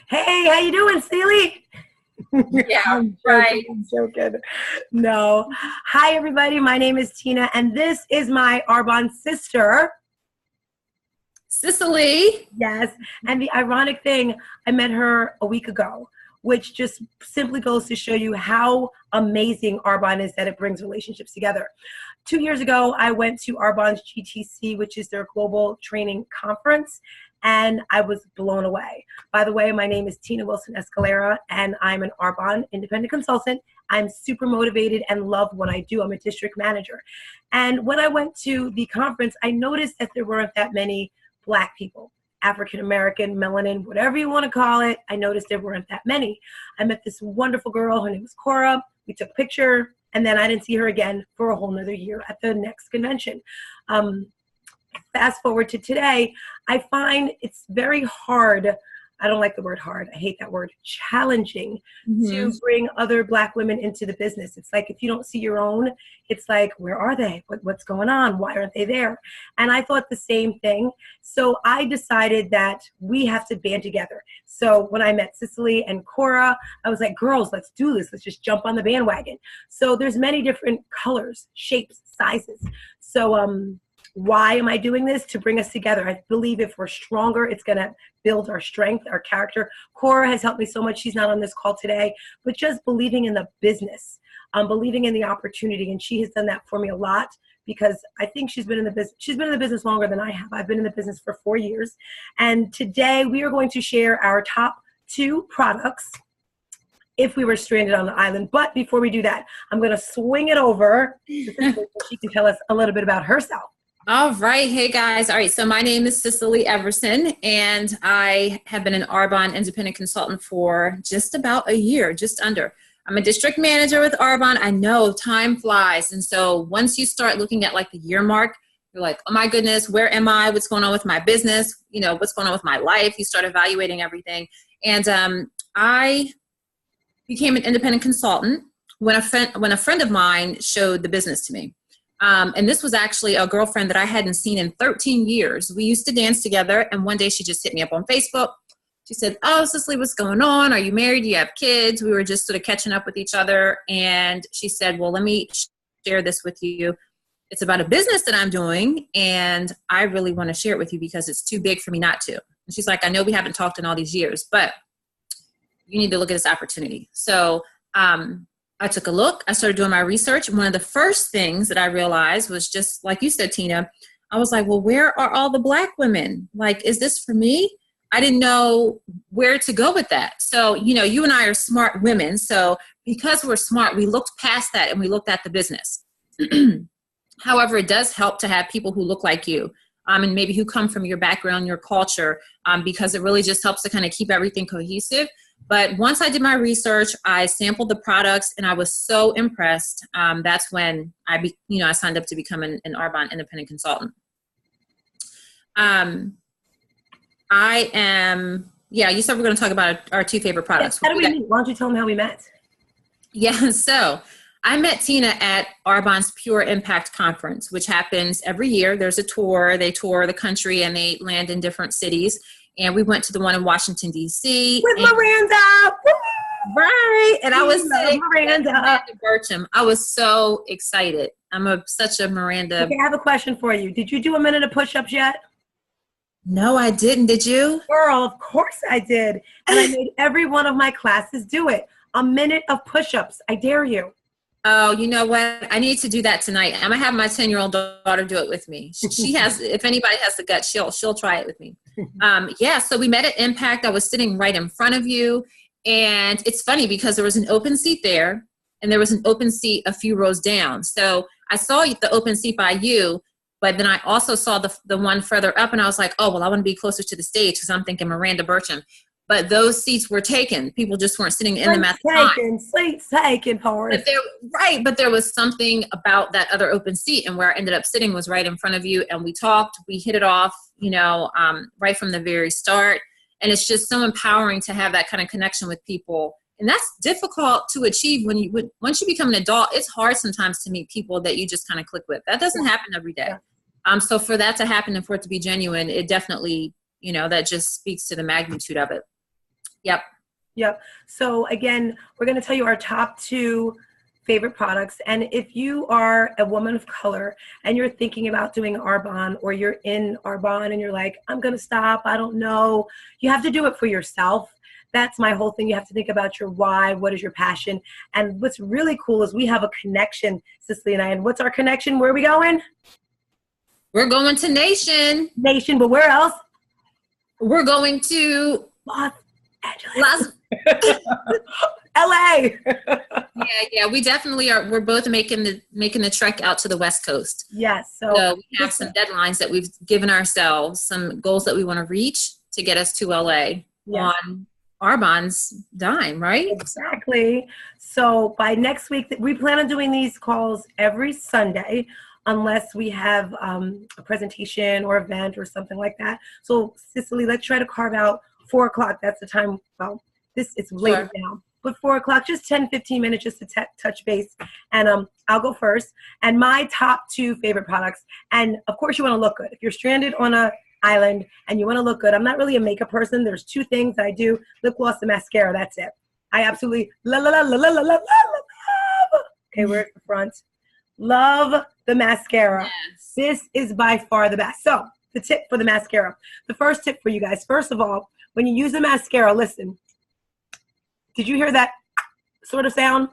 Hey, how you doing, Steely? Yeah, I'm joking. right. I'm joking. No. Hi, everybody. My name is Tina, and this is my Arbonne sister. Sicily. Yes. And the ironic thing, I met her a week ago, which just simply goes to show you how amazing Arbonne is that it brings relationships together. 2 years ago, I went to Arbonne's GTC, which is their global training conference, and I was blown away. By the way, my name is Tina Wilson Escalera, and I'm an Arbonne independent consultant. I'm super motivated and love what I do. I'm a district manager. And when I went to the conference, I noticed that there weren't that many Black people, African American, melanin, whatever you want to call it. I noticed there weren't that many. I met this wonderful girl. Her name was Cora. We took a picture, and then I didn't see her again for a whole nother year at the next convention. Fast forward to today, I find it's very hard. I don't like the word hard. I hate that word. Challenging Hmm. to bring other Black women into the business. It's like if you don't see your own, it's like, where are they? What's going on? Why aren't they there? And I thought the same thing. So I decided that we have to band together. So when I met Cicely and Cora, I was like, girls, let's do this. Let's just jump on the bandwagon. So there's many different colors, shapes, sizes. So why am I doing this? To bring us together. I believe if we're stronger, it's going to build our strength, our character. Cora has helped me so much. She's not on this call today, but just believing in the business, believing in the opportunity. And she has done that for me a lot because I think she's been in the business. She's been in the business longer than I have. I've been in the business for 4 years. And today we are going to share our top 2 products if we were stranded on the island. But before we do that, I'm going to swing it over to Cicely so she can tell us a little bit about herself. All right. Hey, guys. All right. So my name is Cicely Everson, and I have been an Arbonne independent consultant for just about a year, just under. I'm a district manager with Arbonne. I know time flies. And so once you start looking at like the year mark, you're like, oh my goodness, where am I? What's going on with my business? You know, what's going on with my life? You start evaluating everything. And I became an independent consultant when a friend of mine showed the business to me. And this was actually a girlfriend that I hadn't seen in 13 years. We used to dance together, and one day she just hit me up on Facebook. She said, oh, Cicely, what's going on? Are you married? Do you have kids? We were just sort of catching up with each other. And she said, well, let me share this with you. It's about a business that I'm doing, and I really want to share it with you because it's too big for me not to. And she's like, I know we haven't talked in all these years, but you need to look at this opportunity. So I took a look. I started doing my research. One of the first things that I realized was just like you said, Tina, I was like, well, where are all the Black women? Like, is this for me? I didn't know where to go with that. So, you know, you and I are smart women. So because we're smart, we looked past that and we looked at the business. However, it does help to have people who look like you and maybe who come from your background, your culture, because it really just helps to kind of keep everything cohesive. But once I did my research, I sampled the products and I was so impressed. That's when I signed up to become an Arbonne independent consultant. You said we're going to talk about our 2 favorite products. How do we meet? Why don't you tell them how we met? Yeah, so I met Tina at Arbonne's Pure Impact Conference, which happens every year. There's a tour. They tour the country and they land in different cities. And we went to the one in Washington, D.C. With Miranda. Right. And I was sitting Miranda Bircham. I was so excited. I'm such a Miranda. Okay, I have a question for you. Did you do a minute of push-ups yet? No, I didn't. Did you? Girl, of course I did. And I made every one of my classes do it. A minute of push-ups. I dare you. Oh, you know what? I need to do that tonight. I'm gonna have my 10-year-old daughter do it with me. She has, if anybody has the gut, she'll try it with me. So we met at Impact. I was sitting right in front of you. And it's funny because there was an open seat there and there was an open seat a few rows down. So I saw the open seat by you, but then I also saw the one further up and I was like, oh, well, I want to be closer to the stage because I'm thinking Miranda Bircham. But those seats were taken. People just weren't sitting in them at the time. Seats taken, Horace. But there was something about that other open seat, and where I ended up sitting was right in front of you, and we talked. We hit it off, right from the very start. And it's just so empowering to have that kind of connection with people. And that's difficult to achieve once you become an adult. It's hard sometimes to meet people that you just kind of click with. That doesn't happen every day. So for that to happen and for it to be genuine, it definitely, that just speaks to the magnitude of it. Yep. Yep. So again, we're going to tell you our top 2 favorite products. And if you are a woman of color and you're thinking about doing Arbonne, or you're in Arbonne and you're like, I'm going to stop, I don't know, you have to do it for yourself. That's my whole thing. You have to think about your why, what is your passion. And what's really cool is we have a connection, Cicely and I. And what's our connection? Where are we going? We're going to Nation, but where else? We're going to Los Angeles. LA. Yeah, we definitely are. We're both making the trek out to the West Coast. Yes. So we have some deadlines that we've given ourselves, some goals that we want to reach to get us to LA on Arbonne's dime, right? Exactly. So by next week, we plan on doing these calls every Sunday, unless we have a presentation or event or something like that. So Cicely, let's try to carve out 4 o'clock. That's the time. Well, it's later now. But 4 o'clock, just 10, 15 minutes just to touch base. And I'll go first. And my top 2 favorite products. And of course, you want to look good. If you're stranded on a island and you want to look good, I'm not really a makeup person. There's 2 things that I do: lip gloss and mascara. That's it. I absolutely love. Okay, where's the front? Love the mascara. Yes. This is by far the best. So the tip for the mascara. The first tip for you guys. First of all, when you use the mascara, listen. Did you hear that sort of sound?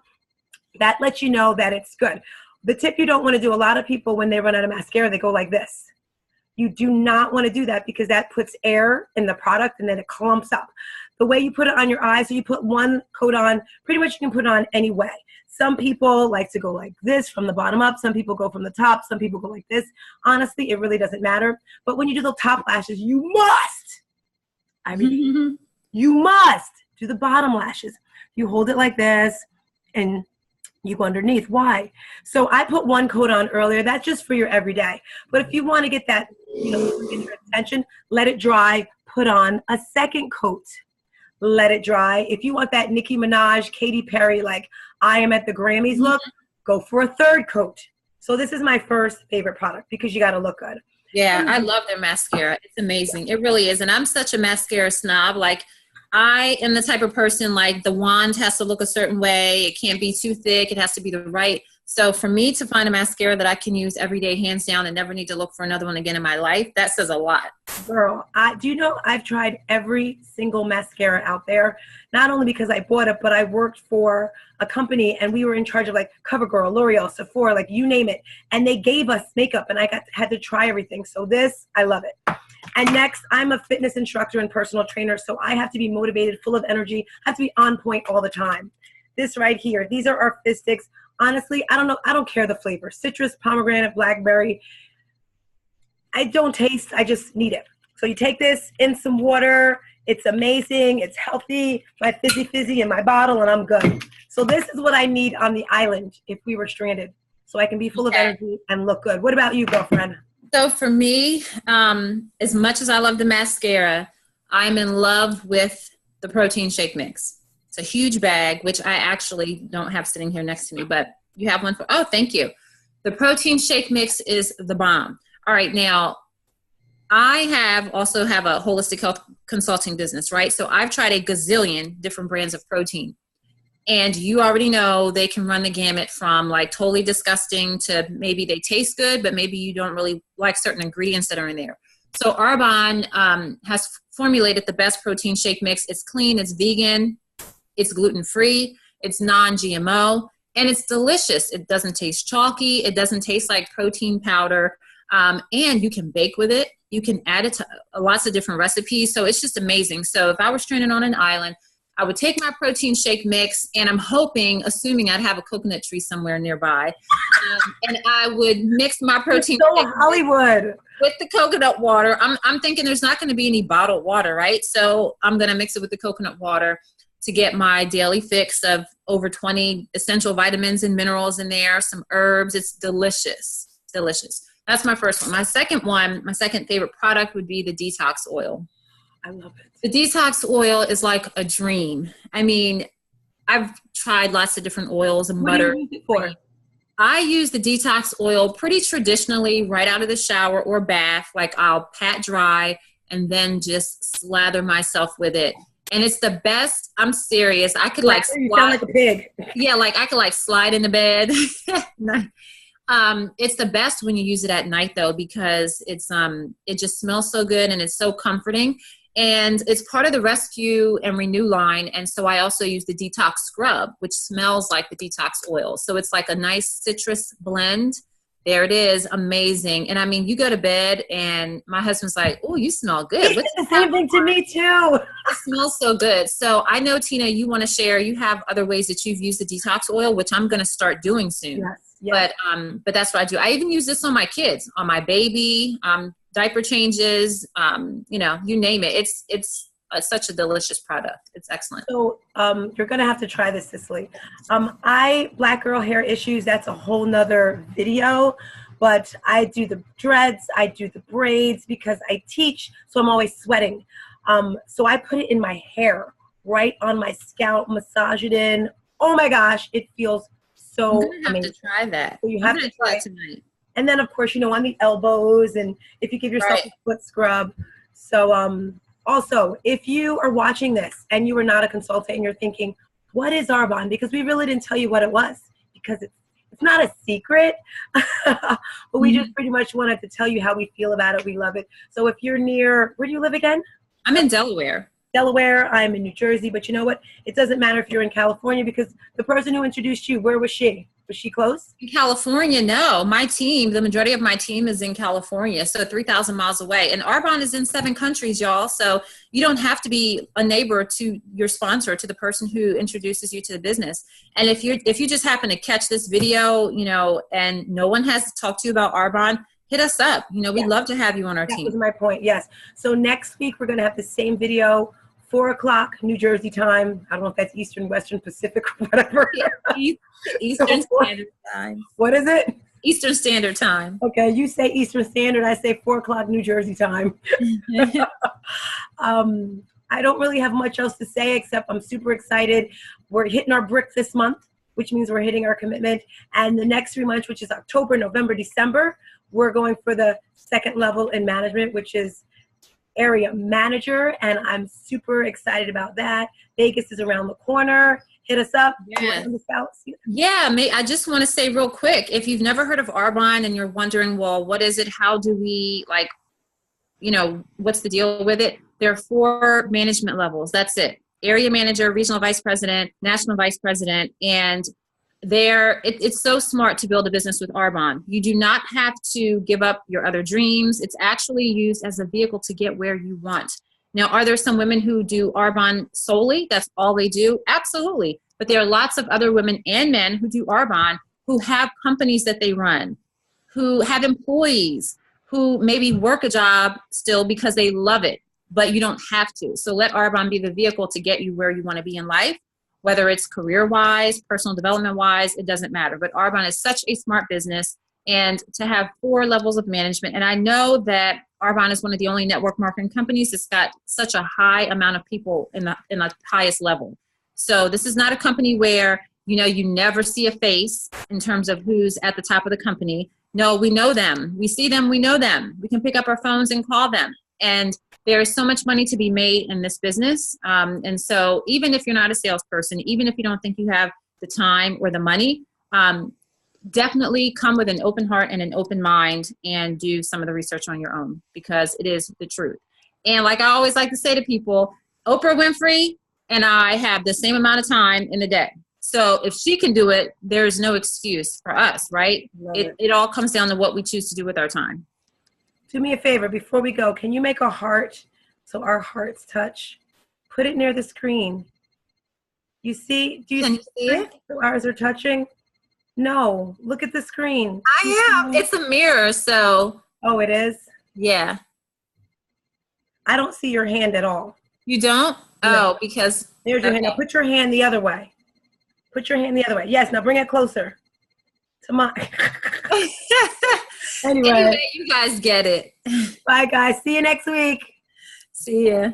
That lets you know that it's good. The tip you don't want to do, a lot of people, when they run out of mascara, they go like this. You do not want to do that, because that puts air in the product and then it clumps up. The way you put it on your eyes, so you put 1 coat on, pretty much you can put it on any way. Some people like to go like this from the bottom up. Some people go from the top. Some people go like this. Honestly, it really doesn't matter. But when you do the top lashes, you must, you must do the bottom lashes. You hold it like this and you go underneath. Why? So I put 1 coat on earlier. That's just for your everyday. But if you want to get that, get your attention, let it dry, put on a 2nd coat. Let it dry. If you want that Nicki Minaj, Katy Perry, like I am at the Grammys look, go for a 3rd coat. So this is my first favorite product, because you got to look good. Yeah, I love their mascara. It's amazing. It really is. And I'm such a mascara snob. Like, I am the type of person, like, the wand has to look a certain way. It can't be too thick. It has to be the right. So for me to find a mascara that I can use every day, hands down, and never need to look for another one again in my life, that says a lot. Girl, do you know I've tried every single mascara out there, not only because I bought it, but I worked for a company and we were in charge of like CoverGirl, L'Oreal, Sephora, like you name it. And they gave us makeup and I had to try everything. So this, I love it. And next, I'm a fitness instructor and personal trainer, so I have to be motivated, full of energy, have to be on point all the time. This right here, these are our fizz sticks. Honestly, I don't know. I don't care the flavor. Citrus, pomegranate, blackberry. I don't taste. I just need it. So you take this in some water. It's amazing. It's healthy. My fizzy in my bottle, and I'm good. So this is what I need on the island if we were stranded, so I can be full of energy and look good. What about you, girlfriend? So for me, as much as I love the mascara, I'm in love with the protein shake mix. It's a huge bag, which I actually don't have sitting here next to me, but you have one for, oh, thank you. The protein shake mix is the bomb. All right, now, I also have a holistic health consulting business, right? So I've tried a gazillion different brands of protein. And you already know they can run the gamut from like totally disgusting to maybe they taste good, but maybe you don't really like certain ingredients that are in there. So Arbonne has formulated the best protein shake mix. It's clean, it's vegan, it's gluten-free, it's non-GMO, and it's delicious. It doesn't taste chalky. It doesn't taste like protein powder. And you can bake with it. You can add it to lots of different recipes. So it's just amazing. So if I were stranded on an island, I would take my protein shake mix, and I'm hoping, assuming I'd have a coconut tree somewhere nearby, and I would mix my protein So shake Hollywood. with the coconut water. I'm thinking there's not going to be any bottled water, right? So I'm going to mix it with the coconut water to get my daily fix of over 20 essential vitamins and minerals in there, some herbs. It's delicious, delicious. That's my first one. My second favorite product would be the detox oil. I love it. The detox oil is like a dream. I mean, I've tried lots of different oils and butter. What do you use it for? I use the detox oil pretty traditionally right out of the shower or bath. Like I'll pat dry and then just slather myself with it. And it's the best. I'm serious. I could You sound like a pig. Yeah, like I could like slide in the bed. It's the best when you use it at night though, because it just smells so good and it's so comforting. And it's part of the Rescue and Renew line. And so I also use the Detox Scrub, which smells like the detox oil. So it's like a nice citrus blend. There it is. Amazing. And I mean, you go to bed and my husband's like, oh, you smell good. It's the same thing to me too. It smells so good. So I know, Tina, you want to share, you have other ways that you've used the detox oil, which I'm going to start doing soon. Yes. But that's what I do. I even use this on my kids, on my baby, diaper changes, you name it. It's such a delicious product. It's excellent. So you're going to have to try this, Cicely. Black girl hair issues, that's a whole nother video, but I do the dreads, I do the braids because I teach, so I'm always sweating. So I put it in my hair, right on my scalp, massage it in. Oh my gosh, it feels so I'm gonna have to try that. So you have to try it tonight. And then, of course, on the elbows, and if you give yourself a foot scrub. So also, if you are watching this and you are not a consultant and you're thinking, what is Arbonne? Because we really didn't tell you what it was, because it's not a secret, but we just pretty much wanted to tell you how we feel about it. We love it. So if you're near, where do you live again? I'm in Delaware. I'm in New Jersey, but you know what? It doesn't matter if you're in California, because the person who introduced you, where was she? Was she close? In California, no. My team, the majority of my team is in California, so 3,000 miles away. And Arbonne is in 7 countries, y'all. So you don't have to be a neighbor to your sponsor, to the person who introduces you to the business. And if you just happen to catch this video, and no one has talked to you about Arbonne, hit us up. We'd love to have you on our team. That was my point, yes. So next week, we're going to have the same video, 4 o'clock New Jersey time. I don't know if that's Eastern, Western, Pacific, or whatever. Eastern Standard Time. What is it? Eastern Standard Time. Okay, you say Eastern Standard, I say 4 o'clock New Jersey time. I don't really have much else to say except I'm super excited. We're hitting our brick this month, which means we're hitting our commitment. And the next 3 months, which is October, November, December, we're going for the second level in management, which is area manager, and I'm super excited about that. Vegas is around the corner. Hit us up. Yeah, I just want to say real quick, if you've never heard of Arbonne and you're wondering, well, what is it? How do we, what's the deal with it? There are 4 management levels. That's it. Area manager, regional vice president, national vice president, and it's so smart to build a business with Arbonne. You do not have to give up your other dreams. It's actually used as a vehicle to get where you want. Now, are there some women who do Arbonne solely? That's all they do? Absolutely. But there are lots of other women and men who do Arbonne, who have companies that they run, who have employees, who maybe work a job still because they love it, but you don't have to. So let Arbonne be the vehicle to get you where you want to be in life. Whether it's career-wise, personal development-wise, it doesn't matter. But Arbonne is such a smart business, and to have 4 levels of management. And I know that Arbonne is one of the only network marketing companies that's got such a high amount of people in the highest level. So this is not a company where, you never see a face in terms of who's at the top of the company. No, we know them. We see them. We know them. We can pick up our phones and call them. And there is so much money to be made in this business. And so even if you're not a salesperson, even if you don't think you have the time or the money, definitely come with an open heart and an open mind and do some of the research on your own, because it is the truth. And like I always like to say to people, Oprah Winfrey and I have the same amount of time in the day. So if she can do it, there's no excuse for us, right? It all comes down to what we choose to do with our time. Do me a favor, before we go, can you make a heart so our hearts touch? Put it near the screen. Do you see see it? So ours are touching? No, look at the screen. I am. It's a mirror, so. Oh, it is? Yeah. I don't see your hand at all. You don't? No. Oh, because. There's your hand. Now put your hand the other way. Put your hand the other way. Yes, now bring it closer to mine. Anyway, you guys get it. Bye, guys. See you next week. See ya.